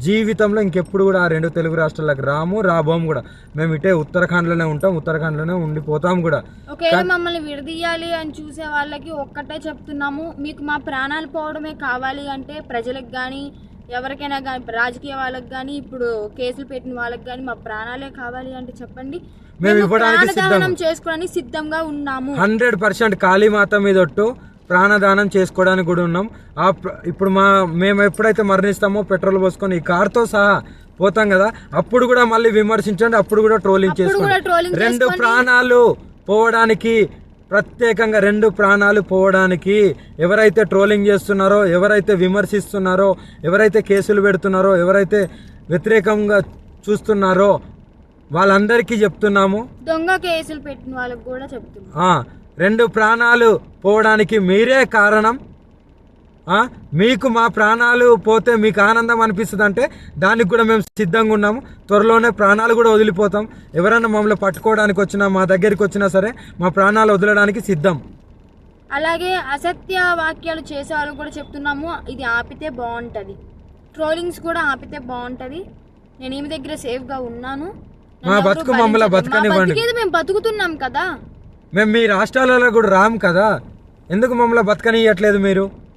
జీవితంలో ఇంకెప్పుడు కూడా ఆ 2 తెలుగు రాష్ట్రాలకు రాబోము కూడా. మేము ఇటే ఉత్తరాఖండ్లోనే ఉంటాం, ఉత్తరాఖండ్లోనే ఉండిపోతాం కూడా. ఒకవేళ మమ్మల్ని విడదీయాలి అని చూసే వాళ్ళకి ఒక్కటే చెప్తున్నాము, మీకు మా ప్రాణాలు పోవడమే కావాలి అంటే ప్రజలకు కానీ ఎవరికైనా కానీ రాజకీయ వాళ్ళకి కానీ ఇప్పుడు కేసులు పెట్టిన వాళ్ళకి కానీ మా ప్రాణాలే కావాలి అంటే చెప్పండి, మేము ఇవ్వడానికి చేసుకోవడానికి సిద్ధంగా ఉన్నాము. 100% కాళీమాత మీద ఒట్టు ప్రాణదానం చేసుకోవడానికి కూడా ఉన్నాం. ఇప్పుడు మేము ఎప్పుడైతే మరణిస్తామో పెట్రోల్ పోసుకొని ఈ కార్తో సహా పోతాం కదా, అప్పుడు కూడా మళ్ళీ విమర్శించండి, అప్పుడు కూడా ట్రోలింగ్ చేసుకోండి. 2 ప్రాణాలు పోవడానికి, ప్రత్యేకంగా 2 ప్రాణాలు పోవడానికి ఎవరైతే ట్రోలింగ్ చేస్తున్నారో, ఎవరైతే విమర్శిస్తున్నారో, ఎవరైతే కేసులు పెడుతున్నారో, ఎవరైతే వ్యతిరేకంగా చూస్తున్నారో వాళ్ళందరికీ చెప్తున్నాము, దొంగ కేసులు పెట్టిన వాళ్ళకి కూడా చెప్తున్నాము, 2 ప్రాణాలు పోవడానికి మీరే కారణం. మీకు మా ప్రాణాలు పోతే మీకు ఆనందం అనిపిస్తుంది అంటే దానికి కూడా మేము సిద్ధంగా ఉన్నాము. త్వరలోనే ప్రాణాలు కూడా వదిలిపోతాం. ఎవరైనా మమ్మల్ని పట్టుకోవడానికి వచ్చినా, మా దగ్గరికి వచ్చినా సరే మా ప్రాణాలు వదలడానికి సిద్ధం. అలాగే అసత్య వాక్యాలు చేసే వాళ్ళకి కూడా చెప్తున్నాము, ఇది ఆపితే బాగుంటుంది, ట్రోలింగ్స్ కూడా ఆపితే బాగుంటుంది. నేను ఈమె దగ్గర సేఫ్గా ఉన్నాను, మా బతుకు మమ్మల్ని బతకనివ్వండి. మేము బతుకుతున్నాం కదా, మేము మీ రాష్ట్రాలలో కూడా రాము కదా, ఎందుకు మమ్మల్ని బతకనియట్లేదు మీరు?